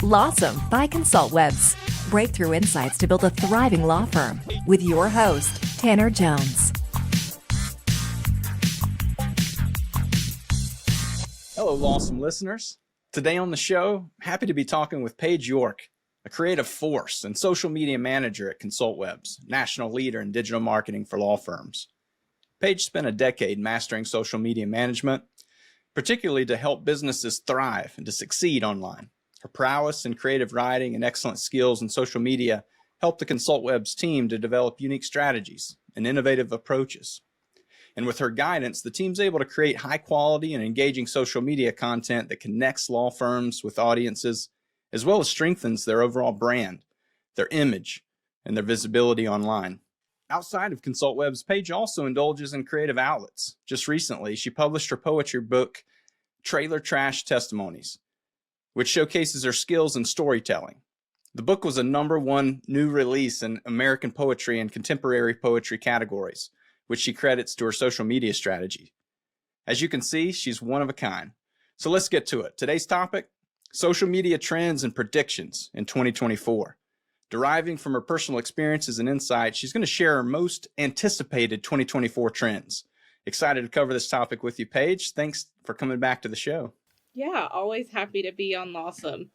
Lawsome by Consultwebs. Breakthrough insights to build a thriving law firm with your host, Tanner Jones. Hello, Lawsome listeners. Today on the show, happy to be talking with Paige York, a creative force and social media manager at Consultwebs, national leader in digital marketing for law firms. Paige spent a decade mastering social media management, particularly to help businesses thrive and to succeed online. Her prowess in creative writing and excellent skills in social media helped the Consultwebs team to develop unique strategies and innovative approaches. And with her guidance, the team's able to create high quality and engaging social media content that connects law firms with audiences, as well as strengthens their overall brand, their image, and their visibility online. Outside of Consultwebs, Paige also indulges in creative outlets. Just recently, she published her poetry book, Trash Testimonies, which showcases her skills in storytelling. The book was a #1 new release in American poetry and contemporary poetry categories, which she credits to her social media strategy. As you can see, she's one of a kind. So let's get to it. Today's topic, social media trends and predictions in 2024. Deriving from her personal experiences and insights, she's going to share her most anticipated 2024 trends. Excited to cover this topic with you, Paige. Thanks for coming back to the show. Yeah, always happy to be on Lawsome.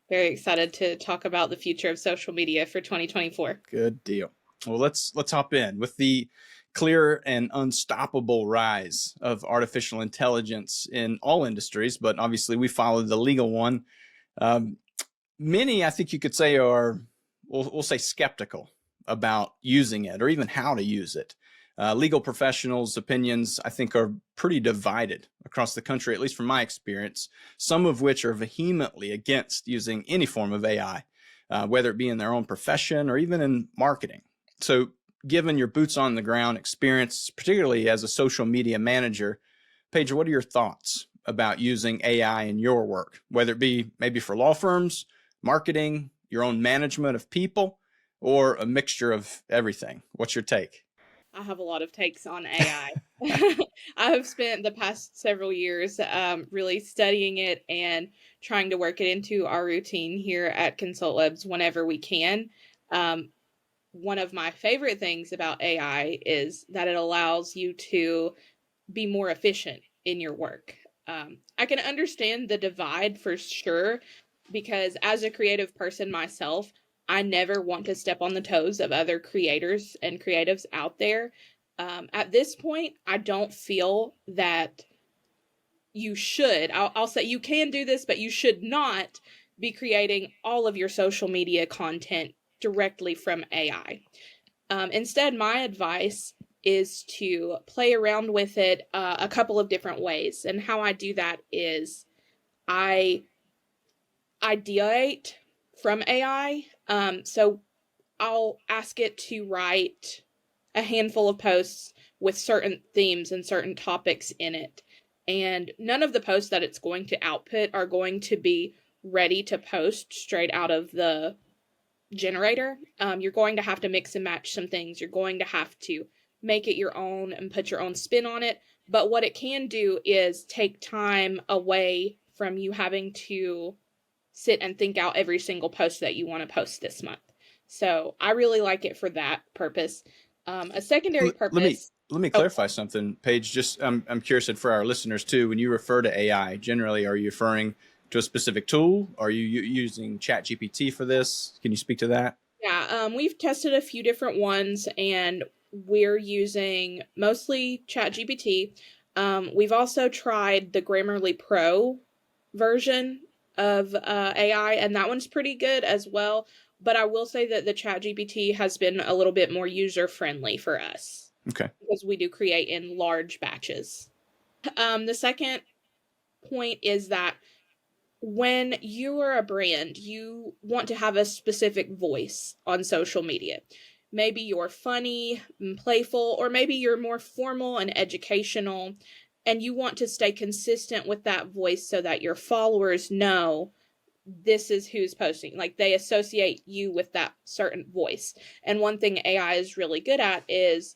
Very excited to talk about the future of social media for 2024. Good deal. Well, let's hop in. With the clear and unstoppable rise of artificial intelligence in all industries, but obviously we follow the legal one. Many, I think you could say, are we'll say skeptical about using it or even how to use it. Legal professionals' opinions, I think, are pretty divided across the country, at least from my experience, some of which are vehemently against using any form of AI, whether it be in their own profession or even in marketing. So given your boots on the ground experience, particularly as a social media manager, Paige, what are your thoughts about using AI in your work, whether it be maybe for law firms, marketing, your own management of people, or a mixture of everything? What's your take? I have a lot of takes on AI. I have spent the past several years really studying it and trying to work it into our routine here at Consultwebs whenever we can. One of my favorite things about AI is that it allows you to be more efficient in your work. I can understand the divide for sure, because as a creative person myself, I never want to step on the toes of other creators and creatives out there. At this point, I don't feel that you should. I'll say you can do this, but you should not be creating all of your social media content directly from AI. Instead, my advice is to play around with it a couple of different ways. And how I do that is I ideate from AI. So I'll ask it to write a handful of posts with certain themes and certain topics in it. And none of the posts that it's going to output are going to be ready to post straight out of the generator. You're going to have to mix and match some things. You're going to have to make it your own and put your own spin on it. But what it can do is take time away from you having to sit and think out every single post that you want to post this month. So I really like it for that purpose. A secondary purpose. Let me clarify something, Paige. Just I'm curious, and for our listeners too, when you refer to AI, generally, are you referring to a specific tool? Are you using ChatGPT for this? Can you speak to that? Yeah, we've tested a few different ones, and we're using mostly ChatGPT. We've also tried the Grammarly Pro version of AI, and that one's pretty good as well. But I will say that the ChatGPT has been a little bit more user-friendly for us. Okay. Because we do create in large batches. The second point is that when you are a brand, you want to have a specific voice on social media. Maybe you're funny and playful, or maybe you're more formal and educational, and you want to stay consistent with that voice so that your followers know this is who's posting. Like, they associate you with that certain voice. And one thing AI is really good at is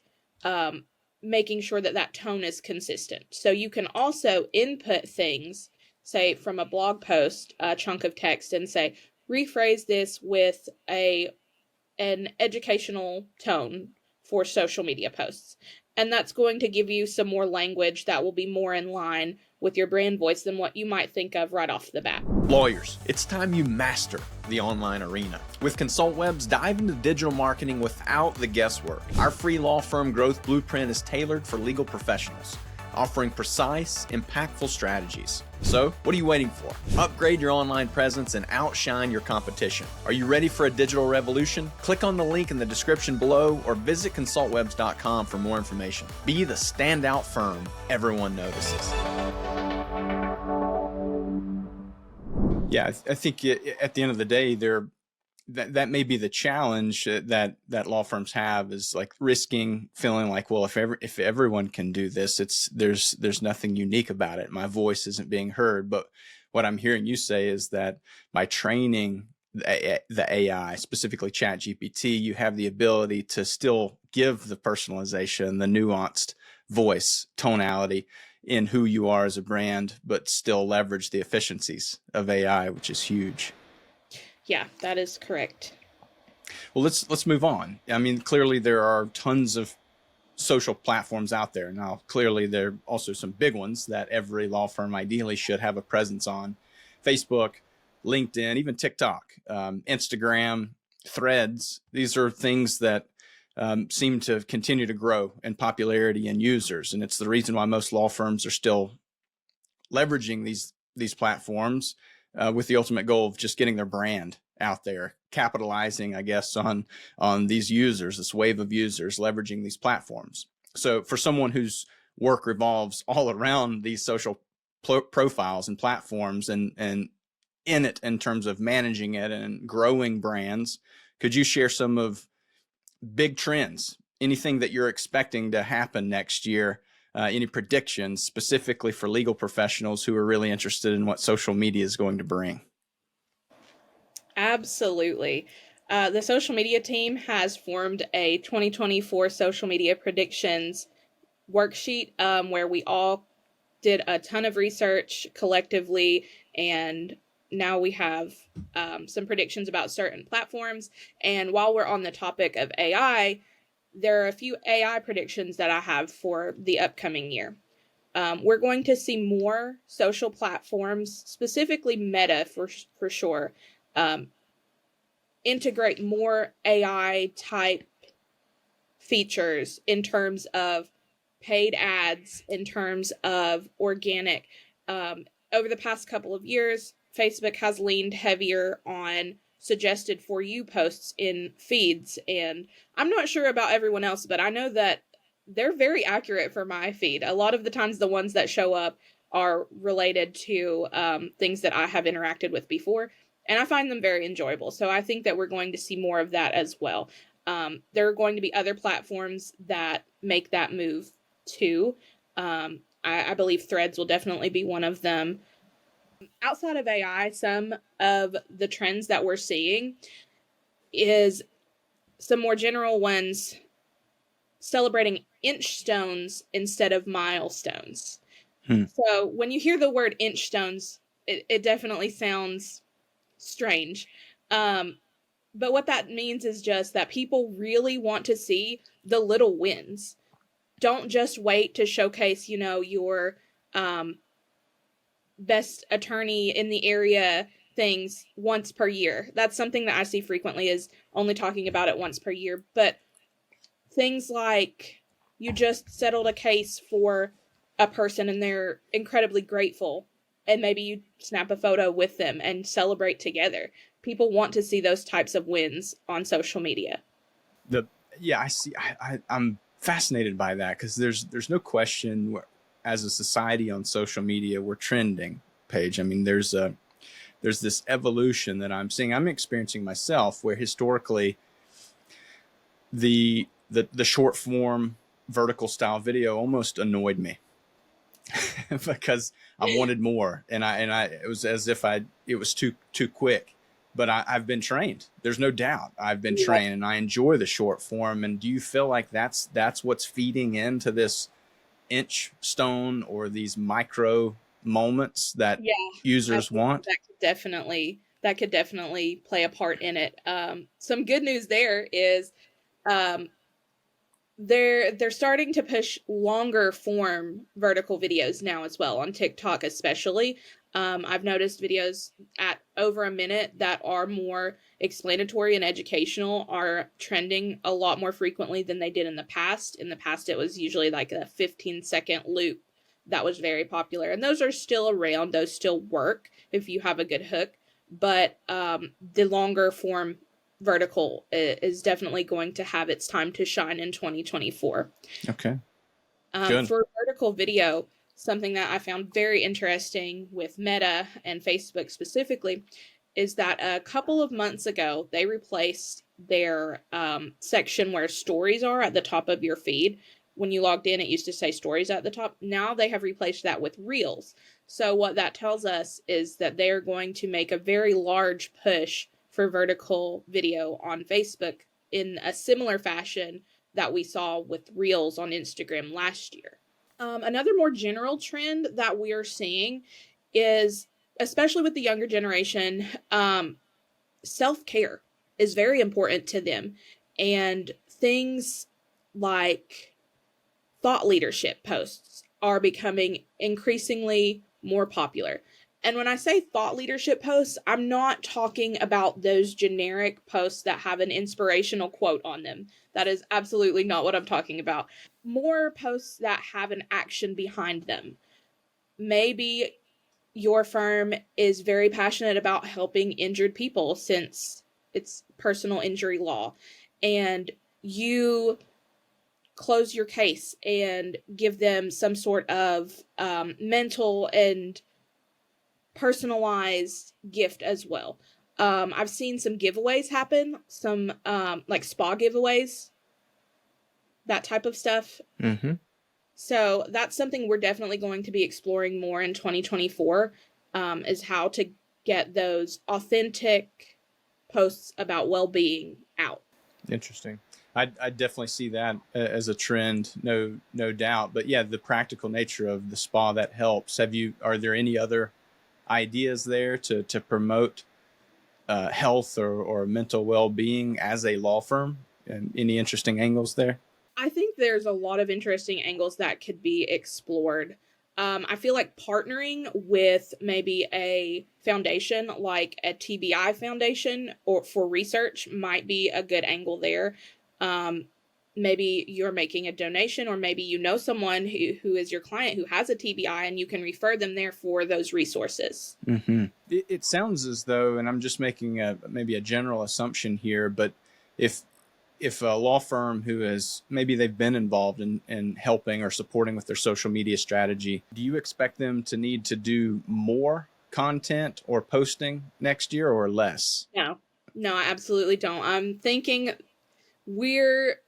making sure that that tone is consistent. So you can also input things say from a blog post, a chunk of text and say, rephrase this with an educational tone for social media posts. And that's going to give you some more language that will be more in line with your brand voice than what you might think of right off the bat. Lawyers, it's time you master the online arena. With Consultwebs, dive into digital marketing without the guesswork. Our free law firm growth blueprint is tailored for legal professionals, offering precise, impactful strategies. So, what are you waiting for? Upgrade your online presence and outshine your competition. Are you ready for a digital revolution? Click on the link in the description below or visit consultwebs.com for more information. Be the standout firm everyone notices. Yeah, I think at the end of the day, that may be the challenge that law firms have, is like risking feeling like, well, if everyone can do this, there's nothing unique about it. My voice isn't being heard. But what I'm hearing you say is that by training the AI, specifically ChatGPT, you have the ability to still give the personalization, the nuanced voice tonality in who you are as a brand, but still leverage the efficiencies of AI, which is huge. Yeah, that is correct. Well, let's move on. I mean, clearly there are tons of social platforms out there. Now, clearly there are also some big ones that every law firm ideally should have a presence on: Facebook, LinkedIn, even TikTok, Instagram, Threads. These are things that seem to continue to grow in popularity and users. And it's the reason why most law firms are still leveraging these platforms with the ultimate goal of just getting their brand out there, capitalizing, I guess, on these users, this wave of users leveraging these platforms. So for someone whose work revolves all around these social profiles and platforms and in it in terms of managing it and growing brands, could you share some of big trends, anything that you're expecting to happen next year, any predictions specifically for legal professionals who are really interested in what social media is going to bring? Absolutely. The social media team has formed a 2024 social media predictions worksheet where we all did a ton of research collectively, and now we have some predictions about certain platforms. And while we're on the topic of AI, there are a few AI predictions that I have for the upcoming year. We're going to see more social platforms, specifically Meta for sure, integrate more AI type features in terms of paid ads, in terms of organic. Over the past couple of years, Facebook has leaned heavier on suggested for you posts in feeds. And I'm not sure about everyone else, but I know that they're very accurate for my feed. A lot of the times the ones that show up are related to things that I have interacted with before, and I find them very enjoyable. So I think that we're going to see more of that as well. There are going to be other platforms that make that move too. I believe Threads will definitely be one of them. Outside of AI, some of the trends that we're seeing is some more general ones celebrating inchstones instead of milestones. So when you hear the word inchstones, it definitely sounds strange. But what that means is just that people really want to see the little wins. Don't just wait to showcase, your best attorney in the area things once per year. That's something that I see frequently, is only talking about it once per year. But things like you just settled a case for a person and they're incredibly grateful, and maybe you snap a photo with them and celebrate together. People want to see those types of wins on social media. I see. I'm fascinated by that, because there's no question as a society on social media we're trending, Paige. I mean, there's this evolution that I'm seeing, I'm experiencing myself, where historically the short form vertical style video almost annoyed me because I wanted more, and it was as if it was too quick. But I've been trained. There's no doubt I've been trained, and I enjoy the short form. And do you feel like that's what's feeding into this inch stone or these micro moments that Yeah, I users think want? that could definitely play a part in it. Some good news there is um, they're starting to push longer form vertical videos now as well on TikTok, especially. I've noticed videos at over a minute that are more explanatory and educational are trending a lot more frequently than they did in the past. In the past, it was usually like a 15-second loop that was very popular, and those are still around. Those still work if you have a good hook, but the longer form vertical is definitely going to have its time to shine in 2024. Okay, good. For vertical video, something that I found very interesting with Meta and Facebook specifically is that a couple of months ago, they replaced their section where stories are at the top of your feed. When you logged in, it used to say stories at the top. Now they have replaced that with reels. So what that tells us is that they are going to make a very large push for vertical video on Facebook in a similar fashion that we saw with reels on Instagram last year. Another more general trend that we are seeing is, especially with the younger generation, self-care is very important to them. And things like thought leadership posts are becoming increasingly more popular. And when I say thought leadership posts, I'm not talking about those generic posts that have an inspirational quote on them. That is absolutely not what I'm talking about. More posts that have an action behind them. Maybe your firm is very passionate about helping injured people since it's personal injury law, and you close your case and give them some sort of mental and personalized gift as well. I've seen some giveaways happen, some like spa giveaways, that type of stuff. Mm-hmm. So that's something we're definitely going to be exploring more in 2024, is how to get those authentic posts about well-being out. Interesting. I definitely see that as a trend, no doubt. But yeah, the practical nature of the spa that helps. Are there any other ideas there to promote health or mental well-being as a law firm? And any interesting angles there? I think there's a lot of interesting angles that could be explored. I feel like partnering with maybe a foundation like a TBI foundation or for research might be a good angle there. Maybe you're making a donation, or maybe you know someone who is your client who has a TBI, and you can refer them there for those resources. Mm-hmm. It sounds as though, and I'm just making maybe a general assumption here, but if a law firm who is maybe they've been involved in helping or supporting with their social media strategy, do you expect them to need to do more content or posting next year or less? No, I absolutely don't. I'm thinking we're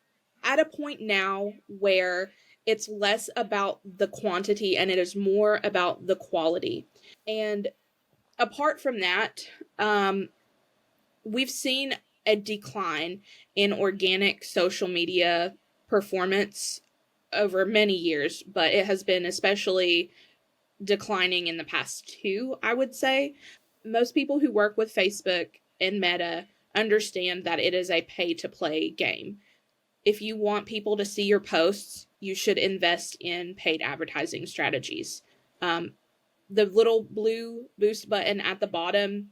at a point now where it's less about the quantity and it is more about the quality. And apart from that, we've seen a decline in organic social media performance over many years, but it has been especially declining in the past 2, I would say. Most people who work with Facebook and Meta understand that it is a pay-to-play game. If you want people to see your posts, you should invest in paid advertising strategies. The little blue boost button at the bottom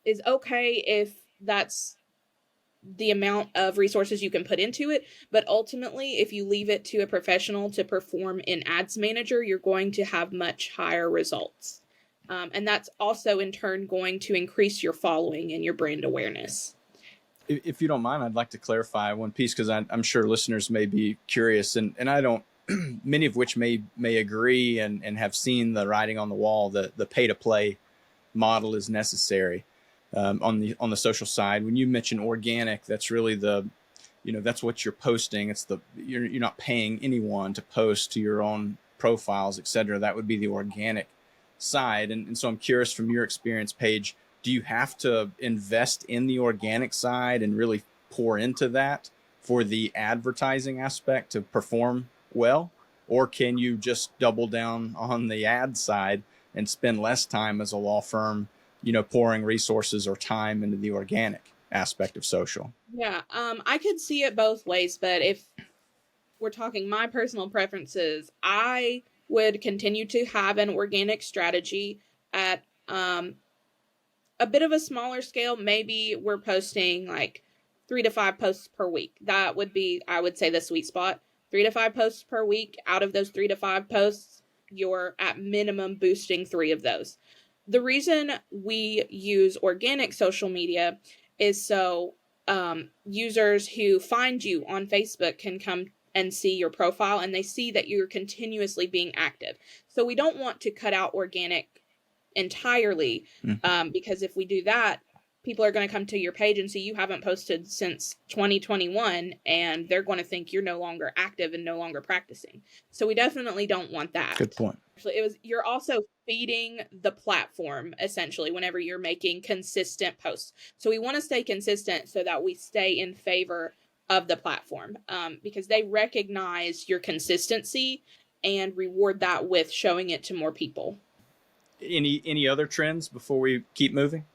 is okay if that's the amount of resources you can put into it, but ultimately, if you leave it to a professional to perform in Ads Manager, you're going to have much higher results. And that's also in turn going to increase your following and your brand awareness. If you don't mind, I'd like to clarify one piece, because I'm sure listeners may be curious, and I don't, many of which may agree and have seen the writing on the wall that the pay to play model is necessary. On the social side, when you mention organic, that's really that's what you're posting. It's you're not paying anyone to post to your own profiles, etc. That would be the organic side. And so I'm curious, from your experience, Paige, do you have to invest in the organic side and really pour into that for the advertising aspect to perform well? or can you just double down on the ad side and spend less time as a law firm, pouring resources or time into the organic aspect of social? Yeah, I could see it both ways, but if we're talking my personal preferences, I would continue to have an organic strategy at a bit of a smaller scale. Maybe we're posting like 3 to 5 posts per week. That would be, I would say, the sweet spot. 3 to 5 posts per week. Out of those 3 to 5 posts, you're at minimum boosting 3 of those. The reason we use organic social media is so users who find you on Facebook can come and see your profile, and they see that you're continuously being active. So we don't want to cut out organic entirely, because if we do that, people are going to come to your page and see you haven't posted since 2021, and they're going to think you're no longer active and no longer practicing. So we definitely don't want that. Good point. You're also feeding the platform essentially whenever you're making consistent posts. So we want to stay consistent so that we stay in favor of the platform, because they recognize your consistency and reward that with showing it to more people. Any other trends before we keep moving?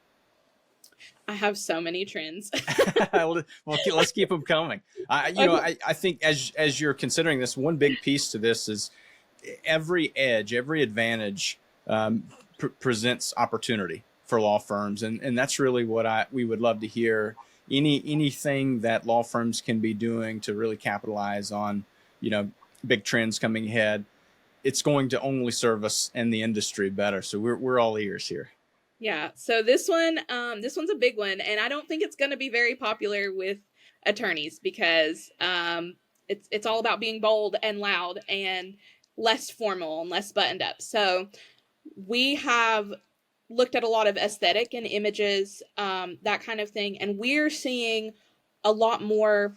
I have so many trends. Well, let's keep them coming. I think as you're considering this, one big piece to this is every edge, every advantage presents opportunity for law firms, and that's really what we would love to hear. Anything that law firms can be doing to really capitalize on, big trends coming ahead, it's going to only serve us and the industry better. So we're all ears here. Yeah. So this one's a big one, and I don't think it's going to be very popular with attorneys because it's all about being bold and loud and less formal and less buttoned up. So we have looked at a lot of aesthetic and images, that kind of thing, and we're seeing a lot more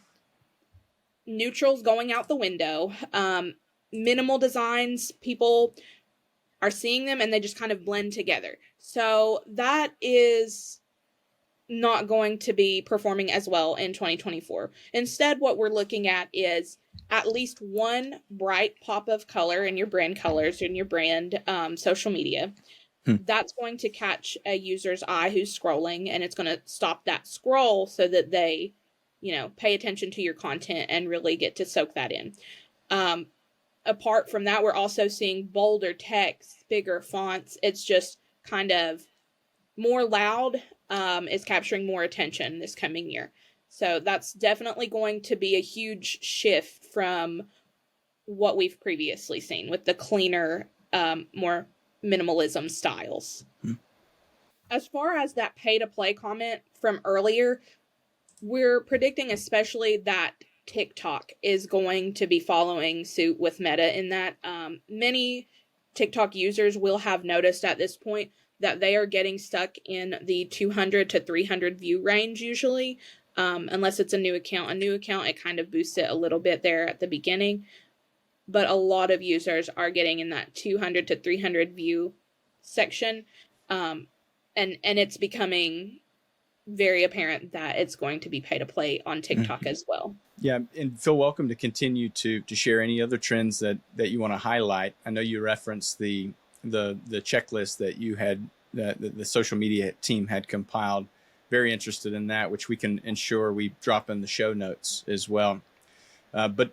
neutrals going out the window. Minimal designs, people are seeing them and they just kind of blend together. So that is not going to be performing as well in 2024. Instead, what we're looking at is at least one bright pop of color in your brand colors, in your brand social media. That's going to catch a user's eye who's scrolling, and it's going to stop that scroll so that they, pay attention to your content and really get to soak that in. Apart from that, we're also seeing bolder text, bigger fonts. It's just kind of more loud, is capturing more attention this coming year. So that's definitely going to be a huge shift from what we've previously seen with the cleaner, more minimalism styles. As far as that pay to play comment from earlier, we're predicting especially that TikTok is going to be following suit with Meta in that many TikTok users will have noticed at this point that they are getting stuck in the 200 to 300 view range usually, unless it's a new account. A new account, it kind of boosts it a little bit there at the beginning, but a lot of users are getting in that 200 to 300 view section, and it's becoming very apparent that it's going to be pay to play on TikTok as well. Yeah, and feel welcome to continue to share any other trends that you want to highlight. I know you referenced the checklist that you had, the social media team had compiled. Very interested in that, which we can ensure we drop in the show notes as well. But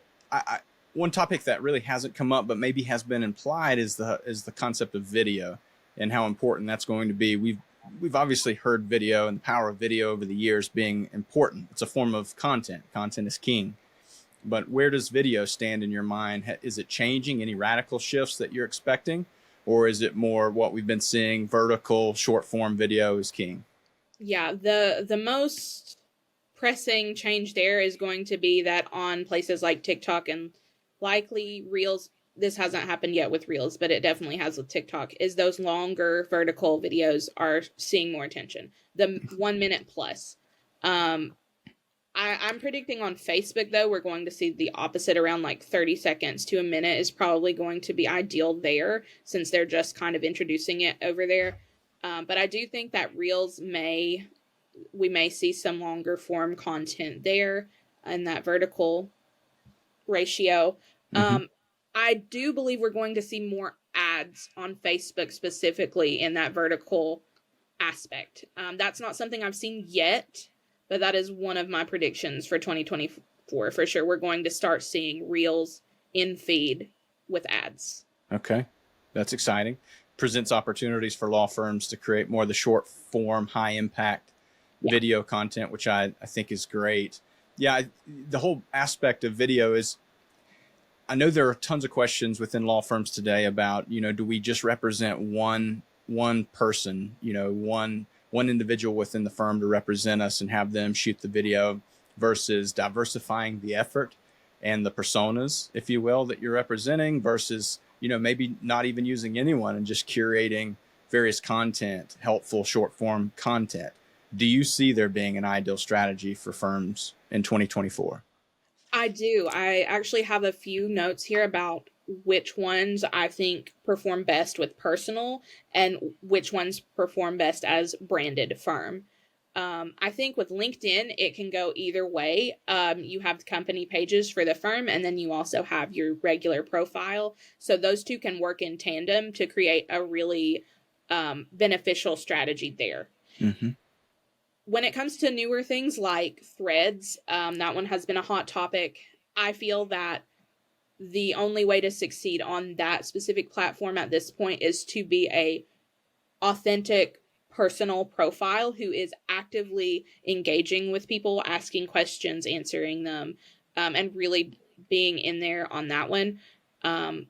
one topic that really hasn't come up, but maybe has been implied, is the concept of video and how important that's going to be. We've obviously heard video and the power of video over the years being important. It's a form of content. Content is king. But where does video stand in your mind? Is it changing? Any radical shifts that you're expecting? Or is it more what we've been seeing, vertical, short form video is king? Yeah, the most pressing change there is going to be that on places like TikTok and likely Reels, this hasn't happened yet with Reels, but it definitely has with TikTok, is those longer vertical videos are seeing more attention. The 1 minute plus. I'm predicting on Facebook, though, we're going to see the opposite. Around like 30 seconds to a minute is probably going to be ideal there, since they're just kind of introducing it over there. But I do think that Reels we may see some longer form content there in that vertical ratio. I do believe we're going to see more ads on Facebook specifically in that vertical aspect. That's not something I've seen yet, but that is one of my predictions for 2024 for sure. We're going to start seeing reels in feed with ads. Okay, that's exciting. Presents opportunities for law firms to create more of the short form, high impact video content, which I think is great. Yeah, the whole aspect of video is, I know there are tons of questions within law firms today about, do we just represent one person, one individual within the firm to represent us and have them shoot the video, versus diversifying the effort and the personas, if you will, that you're representing, versus, maybe not even using anyone and just curating various content, helpful short form content. Do you see there being an ideal strategy for firms in 2024? I do. I actually have a few notes here about which ones I think perform best with personal and which ones perform best as branded firm. I think with LinkedIn, it can go either way. You have company pages for the firm, and then you also have your regular profile. So those two can work in tandem to create a really beneficial strategy there. Mm-hmm. When it comes to newer things like threads, that one has been a hot topic. I feel that the only way to succeed on that specific platform at this point is to be a authentic personal profile who is actively engaging with people, asking questions, answering them, and really being in there on that one. I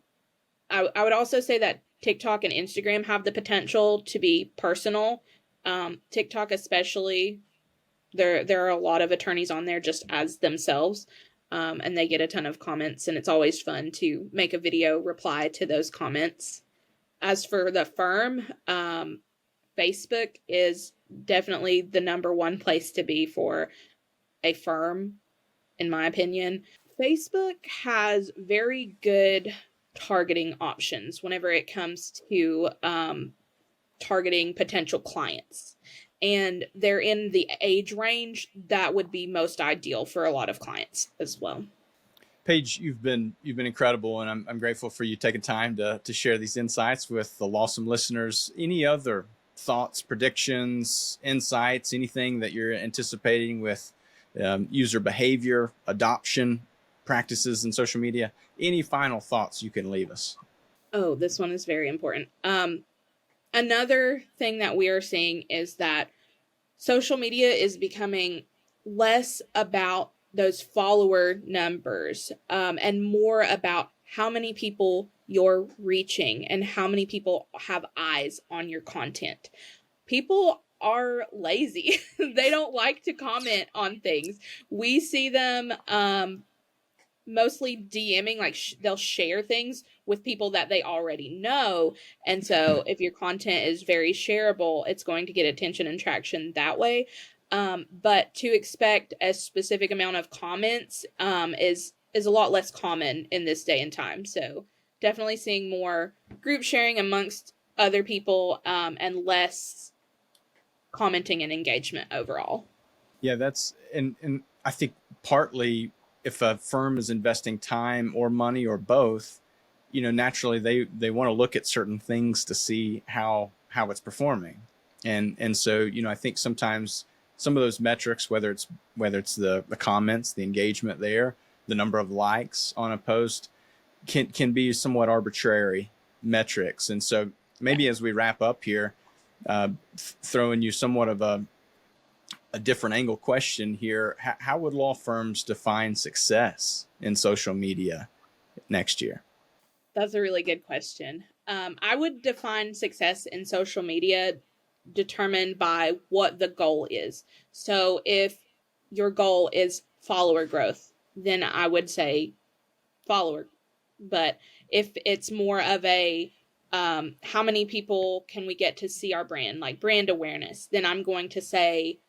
would also say that TikTok and Instagram have the potential to be personal. TikTok especially, there are a lot of attorneys on there just as themselves, and they get a ton of comments, and it's always fun to make a video reply to those comments. As for the firm, Facebook is definitely the number one place to be for a firm, in my opinion. Facebook has very good targeting options whenever it comes to targeting potential clients. And they're in the age range that would be most ideal for a lot of clients as well. Paige, you've been incredible, and I'm grateful for you taking time to share these insights with the Lawsome listeners. Any other thoughts, predictions, insights, anything that you're anticipating with user behavior, adoption practices in social media? Any final thoughts you can leave us? Oh, this one is very important. Another thing that we are seeing is that social media is becoming less about those follower numbers, and more about how many people you're reaching and how many people have eyes on your content. People are lazy. They don't like to comment on things. We see them mostly DMing, like they'll share things with people that they already know. And so if your content is very shareable, it's going to get attention and traction that way. But to expect a specific amount of comments is a lot less common in this day and time. So definitely seeing more group sharing amongst other people, and less commenting and engagement overall. Yeah, that's, and I think partly if a firm is investing time or money or both, naturally they want to look at certain things to see how it's performing. And so, I think sometimes some of those metrics, whether it's the comments, the engagement there, the number of likes on a post, can be somewhat arbitrary metrics. And so maybe as we wrap up here, throwing you somewhat of a different angle question here, how would law firms define success in social media next year? That's a really good question. I would define success in social media determined by what the goal is. So if your goal is follower growth, then I would say follower. But if it's more of a how many people can we get to see our brand, like brand awareness, then I'm going to say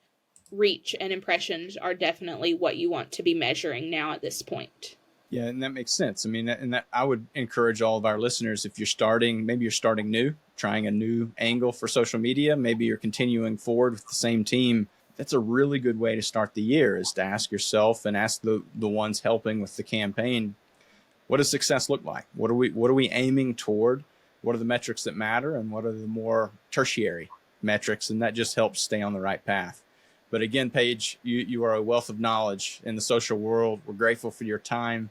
reach and impressions are definitely what you want to be measuring now at this point. Yeah, and that makes sense. I mean, and that I would encourage all of our listeners, if you're starting new, trying a new angle for social media, maybe you're continuing forward with the same team. That's a really good way to start the year, is to ask yourself and ask the ones helping with the campaign, what does success look like? What are we aiming toward? What are the metrics that matter, and what are the more tertiary metrics? And that just helps stay on the right path. But again, Paige, you are a wealth of knowledge in the social world. We're grateful for your time.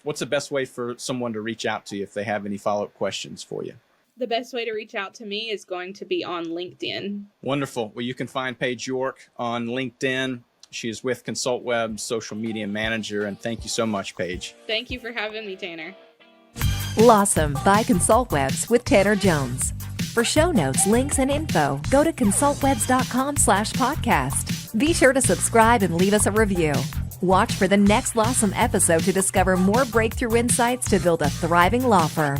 What's the best way for someone to reach out to you if they have any follow-up questions for you? The best way to reach out to me is going to be on LinkedIn. Wonderful. Well, you can find Paige York on LinkedIn. She is with Consultwebs, social media manager. And thank you so much, Paige. Thank you for having me, Tanner. Lawsome by Consultwebs with Tanner Jones. For show notes, links, and info, go to consultwebs.com/podcast. Be sure to subscribe and leave us a review. Watch for the next Lawsome episode to discover more breakthrough insights to build a thriving law firm.